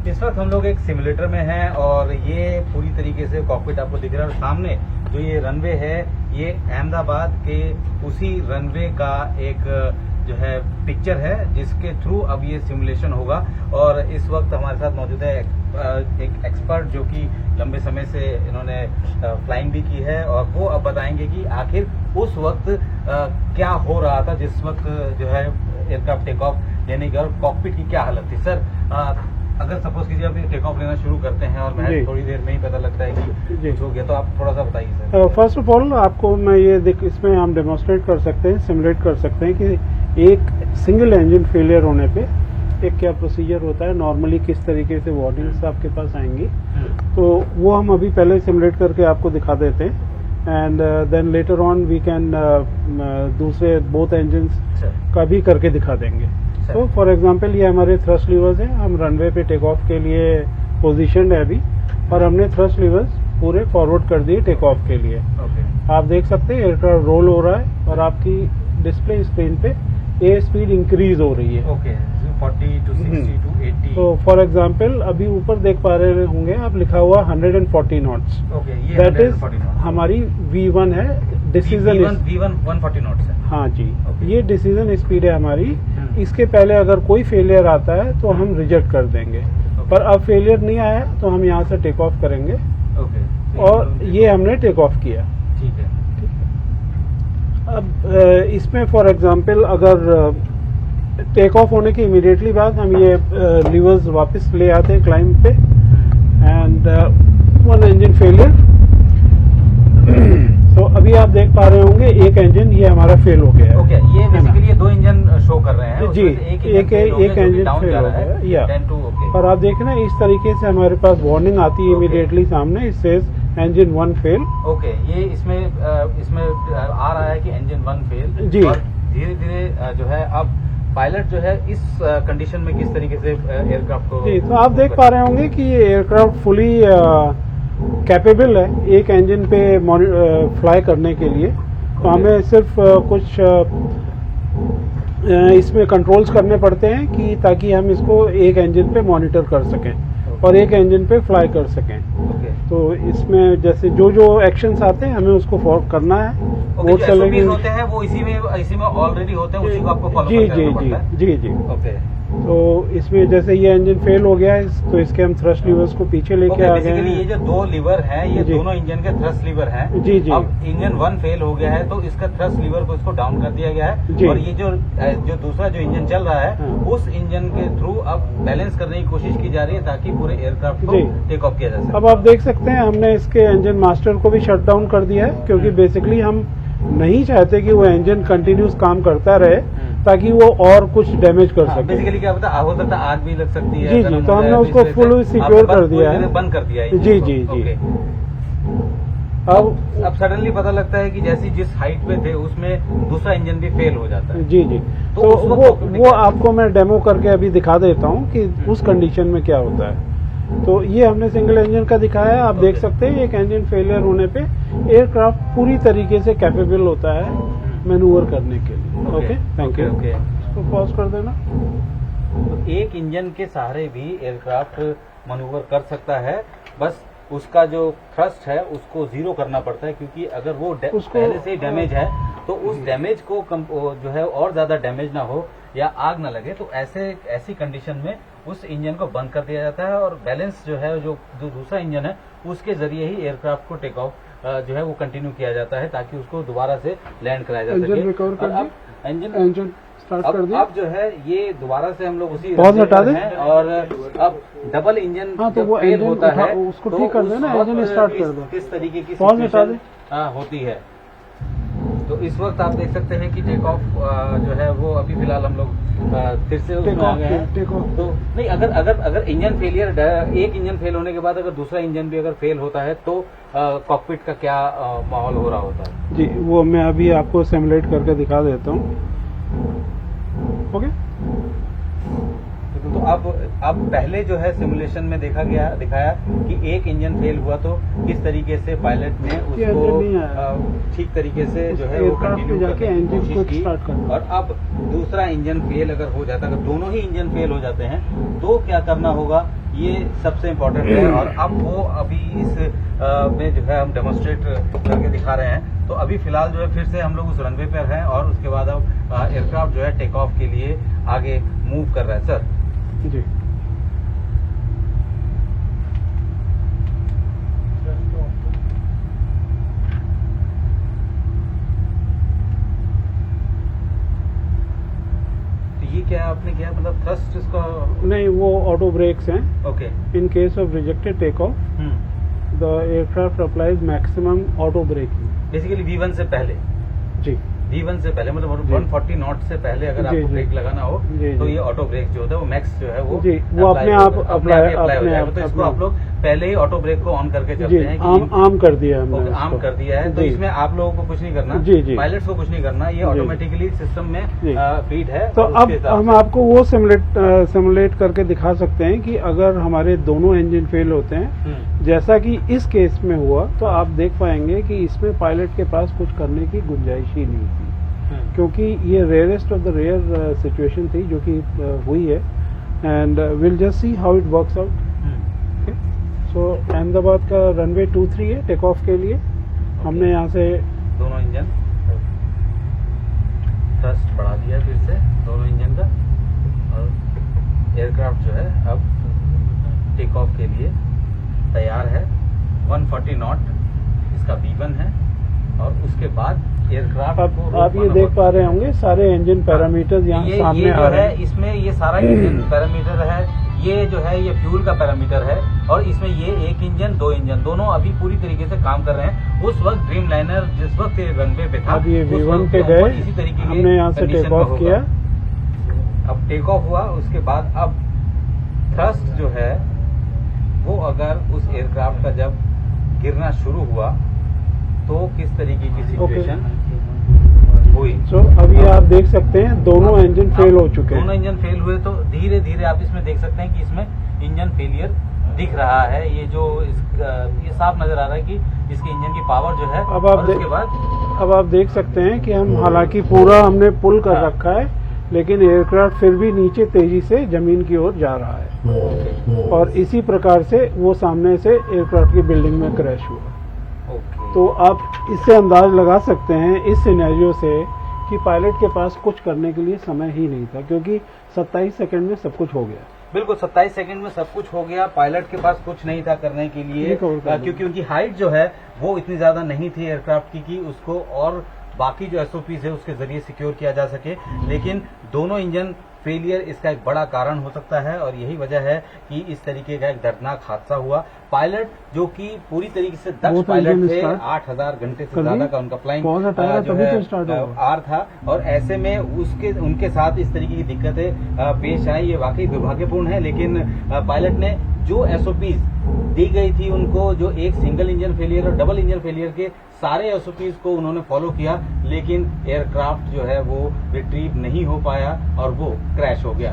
इस वक्त हम लोग एक सिमुलेटर में हैं और ये पूरी तरीके से कॉकपिट आपको दिख रहा है और सामने जो ये रनवे है ये अहमदाबाद के उसी रनवे का एक जो है पिक्चर है जिसके थ्रू अब ये सिमुलेशन होगा। और इस वक्त हमारे साथ मौजूद है एक एक्सपर्ट जो कि लंबे समय से इन्होंने फ्लाइंग भी की है और वो अब बताएंगे कि आखिर उस वक्त क्या हो रहा था जिस वक्त जो है एयरक्राफ्ट टेक ऑफ लेने की और कॉकपिट की क्या हालत थी। सर अगर सपोज कीजिए आप टेक ऑफ लेना शुरू करते हैं और मैं थोड़ी देर में ही पता लगता है कि कुछ हो गया, तो आप थोड़ा सा बताइए सर। फर्स्ट ऑफ ऑल आपको मैं ये इसमें हम डेमोन्स्ट्रेट कर सकते हैं, सिमुलेट कर सकते हैं कि एक सिंगल इंजन फेलियर होने पे एक क्या प्रोसीजर होता है, नॉर्मली किस तरीके से वार्निंग्स आपके पास आएंगी, तो वो हम अभी पहले सिमुलेट करके आपको दिखा देते हैं and then later on we can दूसरे बोथ इंजन्स का भी करके दिखा देंगे। तो फॉर एग्जांपल ये हमारे थ्रस्ट लीवर्स हैं, हम रनवे पे टेक ऑफ के लिए पोजीशनड है अभी और हमने थ्रस्ट लीवर्स पूरे फॉरवर्ड कर दिए टेक ऑफ के लिए। आप देख सकते हैं एयरक्राफ्ट रोल हो रहा है और आपकी डिस्प्ले स्क्रीन पे एयर स्पीड इंक्रीज हो रही है। 40 to 60 to 80। तो फॉर एग्जांपल अभी ऊपर देख पा रहे होंगे आप, लिखा हुआ 140 नॉट्स। दैट इज हमारी V1 है, डिसीजन V1 140 नॉट्स है। हाँ जी, ये डिसीजन स्पीड है हमारी। इसके पहले अगर कोई फेलियर आता है तो हम रिजेक्ट कर देंगे, पर अब फेलियर नहीं आया तो हम यहाँ से टेक ऑफ करेंगे और ये हमने टेक ऑफ किया। ठीक है। अब इसमें फॉर एग्जांपल अगर टेक ऑफ होने के इमीडिएटली बाद हम ये लीवर्स वापस ले आते हैं क्लाइंब पे एंड वन इंजन फेलियर। तो अभी आप देख पा रहे होंगे एक इंजन ये हमारा फेल हो गया है। ओके, ये बेसिकली ये दो इंजन शो कर रहे हैं। जी, एक इंजन फेल हो गया है या। और आप देखें ना, इस तरीके से हमारे पास वार्निंग आती है इमीडिएटली सामने, it says engine 1 fail. Okay, ये इसमें आ रहा है कि इंजन 1 फेल जी। और धीरे धीरे जो है अब पायलट जो है इस कंडीशन में किस तरीके से एयरक्राफ्ट को जी, तो आप देख पा रहे होंगे कि ये एयरक्राफ्ट फुली कैपेबल है एक इंजन पे फ्लाई करने के लिए। तो हमें सिर्फ कुछ इसमें कंट्रोल्स करने पड़ते हैं कि ताकि हम इसको एक इंजन पे मॉनिटर कर सकें और एक इंजन पे फ्लाई कर सकें। तो इसमें जैसे जो जो एक्शंस आते हैं हमें उसको फॉलो करना है। वो चलेंगे होते हैं वो इसी में ऑलरेडी होते हैं, उसी को आपको फॉलो करना पड़ता है। जी। ओके, तो इसमें जैसे ये इंजन फेल हो गया है तो इसके हम थ्रस्ट लीवर्स को पीछे लेके आ गए हैं। ये जो दो लीवर हैं ये दोनों इंजन के थ्रस्ट लीवर हैं। जी। अब इंजन 1 फेल हो गया है तो इसका थ्रस्ट लीवर को इसको डाउन कर दिया गया है और ये जो दूसरा जो इंजन चल रहा है उस इंजन के थ्रू अब बैलेंस करने की कोशिश की जा रही है ताकि पूरे एयरक्राफ्ट को टेक ऑफ किया जा सके। अब आप देख सकते हैं हमने इसके इंजन मास्टर को भी शट डाउन कर दिया है क्योंकि बेसिकली हम नहीं चाहते कि वो इंजन कंटिन्यूस काम करता रहे ताकि वो और कुछ डैमेज कर सके। बेसिकली क्या पता हो सकता है आग भी लग सकती है। जी, तो हमने उसको फुल सिक्योर कर दिया है, बंद कर दिया है। जी। अब सडनली पता लगता है कि जैसी जिस हाइट पे थे उसमें दूसरा इंजन भी फेल हो जाता है। जी। तो वो आपको मैं डेमो करके अभी दिखा देता हूँ कि उस कंडीशन में क्या होता है। तो ये हमने सिंगल इंजन का दिखाया है। आप देख सकते हैं एक इंजन फेलियर होने पे एयरक्राफ्ट पूरी तरीके से कैपेबल होता है मैनूवर करने के लिए। Okay, thank you. इसको पॉज कर देना। तो एक इंजन के सहारे भी एयरक्राफ्ट मैनूवर कर सकता है, बस उसका जो थ्रस्ट है उसको 0 करना पड़ता है क्योंकि अगर वो पहले से ही डैमेज है तो उस डैमेज को जो है और ज्यादा डैमेज ना हो या आग ना लगे, तो ऐसी कंडीशन में उस इंजन को बंद कर दिया जाता है और बैलेंस जो है जो दूसरा इंजन है उसके जरिए ही एयरक्राफ्ट को टेक ऑफ जो है वो कंटिन्यू किया जाता है ताकि उसको दोबारा से लैंड कराया जा सके। इंजन स्टार्ट कर दिया। अब जो है ये दोबारा से हम लोग उसी पॉज हटा दें और अब डबल इंजन तो वो फेल होता है उसको ठीक कर देना, इंजन स्टार्ट कर दो। किस तरीके की पॉज हटा दें होती है। तो इस वक्त आप देख सकते हैं कि टेक ऑफ जो है वो अभी फिलहाल हम लोग फिर से उसमें आ गए हैं। तो नहीं, अगर इंजन फेलियर एक इंजन फेल होने के बाद अगर दूसरा इंजन भी अगर फेल होता है तो कॉकपिट का क्या माहौल हो रहा होता है? जी, वो मैं अभी आपको सिमुलेट करके दिखा देता हूँ। ओके, तो अब पहले जो है सिमुलेशन में दिखाया कि एक इंजन फेल हुआ तो किस तरीके से पायलट ने उसको ठीक तरीके से जो है वो कंटिन्यू करके कोशिश की। और अब दूसरा इंजन फेल अगर हो जाता है, अगर दोनों ही इंजन फेल हो जाते हैं तो क्या करना होगा ये सबसे इम्पोर्टेंट है। और अब वो अभी इस में जो है हम डेमोन्स्ट्रेट करके दिखा रहे हैं। तो अभी फिलहाल जो है फिर से हम लोग उस रनवे पर हैं और उसके बाद अब एयरक्राफ्ट जो है टेक ऑफ के लिए आगे मूव कर रहा है। सर जी, ये क्या आपने किया, मतलब थ्रस्ट इसका? नहीं, वो ऑटो ब्रेक्स हैं। Okay. In case of rejected take off the aircraft applies maximum auto braking. Basically V1 से पहले, जी, V1 से पहले मतलब जी। 140 नॉट से पहले अगर जी, आपको जी। ब्रेक लगाना हो जी, तो जी। ये ऑटो ब्रेक जो होता है वो मैक्स जो है वो जी, वो अपने आप अप्लाई हो अपने जाएगा। आप तो इसको अपने आप लोग पहले ही ऑटो ब्रेक को ऑन करके जी, चलते हैं कि आम कर दिया है हमने ओके, आम उसको। कर दिया है। तो जी। इसमें आप लोगों को कुछ नहीं करना, जी, जी। पायलट्स को कुछ नहीं करना, ये जी। ऑटोमेटिकली सिस्टम में जी। फीड है। तो और अब उसके हिसाब हम से- आपको वो सिमुलेट करके दिखा सकते हैं कि अगर हमारे दोनों इंजन फेल होते हैं, हम्म, जैसा कि इस केस में हुआ, तो आप देख पाएंगे कि इसमें पायलट के पास कुछ करने की गुंजाइश ही नहीं थी, क्योंकि ये rarest of the rare situation थी जो कि हुई है। And will just see how it works out. So Ahmedabad का रनवे 23 है टेक ऑफ के लिए। हमने यहाँ से दोनों इंजन थ्रस्ट बढ़ा दिया फिर से दोनों इंजन का, और एयरक्राफ्ट जो है अब टेक ऑफ के लिए तैयार है। 140 नॉट इसका V1 है और उसके बाद एयरक्राफ्ट अब आप ये देख पा रहे होंगे सारे इंजन पैरामीटर्स यहाँ सामने ये आ जो रहे है हैं। इसमें ये सारा इंजन पैरामीटर है। ये जो है ये फ्यूल का पैरामीटर है और इसमें ये एक इंजन दो इंजन दोनों अभी पूरी तरीके से काम कर रहे हैं। उस वक्त ड्रीम लाइनर जिस वक्त रनवे पे था अब ये उस V1 वक्त पे के ऊपर गए, इसी तरीके के हमने यहाँ से कंडीशन टेक में ऑफ होगा। किया। अब टेक ऑफ हुआ, उसके बाद अब थ्रस्ट जो है वो अगर उस एयरक्राफ्ट का जब गिरना शुरू हुआ तो किस तरीके की सिचुएशन हुई। सो अभी आप देख सकते हैं दोनों इंजन फेल हो चुके दोनों हैं। इंजन फेल हुए तो धीरे धीरे आप इसमें देख सकते हैं कि इसमें इंजन फेलियर दिख रहा है। ये जो ये साफ नजर आ रहा है कि इसके इंजन की पावर जो है। अब आप और उसके बाद अब आप देख सकते हैं कि हम हालांकि पूरा हमने पुल कर हाँ। रखा है, लेकिन एयरक्राफ्ट फिर भी नीचे तेजी से जमीन की ओर जा रहा है और इसी प्रकार से वो सामने से एयरक्राफ्ट की बिल्डिंग में क्रैश हुआ। ओके, तो आप इससे अंदाज लगा सकते हैं इस सिनेरियो से कि पायलट के पास कुछ करने के लिए समय ही नहीं था, क्योंकि 27 सेकंड में सब कुछ हो गया। बिल्कुल 27 सेकंड में सब कुछ हो गया। पायलट के पास कुछ नहीं था करने के लिए, ये कवर कर क्योंकि उनकी हाइट जो है वो इतनी ज्यादा नहीं थी एयरक्राफ्ट की कि उसको और बाकी जो एसओपीज है उसके जरिए सिक्योर किया जा सके। लेकिन दोनों इंजन फेलियर इसका एक बड़ा कारण हो सकता है और यही वजह है कि इस तरीके का एक दर्दनाक हादसा हुआ। पायलट जो कि पूरी तरीके से दक्ष बहुत पायलट इंजन थे, स्टार्ट 8000 घंटे से कर ज्यादा दिए? का उनका फ्लाइंग पॉज हटाया जो तभी है तो स्टार्ट होगा। आर था, और ऐसे में उनके साथ इस तरीके की दिक्कतें पेश आई। ये वाकई दुर्भाग्यपूर्ण है, लेकिन पायलट ने जो एसओपीज दी गई थी उनको, जो एक सिंगल इंजन फेलियर और डबल इंजन फेलियर के सारे एसओपीज को उन्होंने फॉलो किया, लेकिन एयरक्राफ्ट जो है वो रिट्रीव नहीं हो पाया और वो क्रैश हो गया।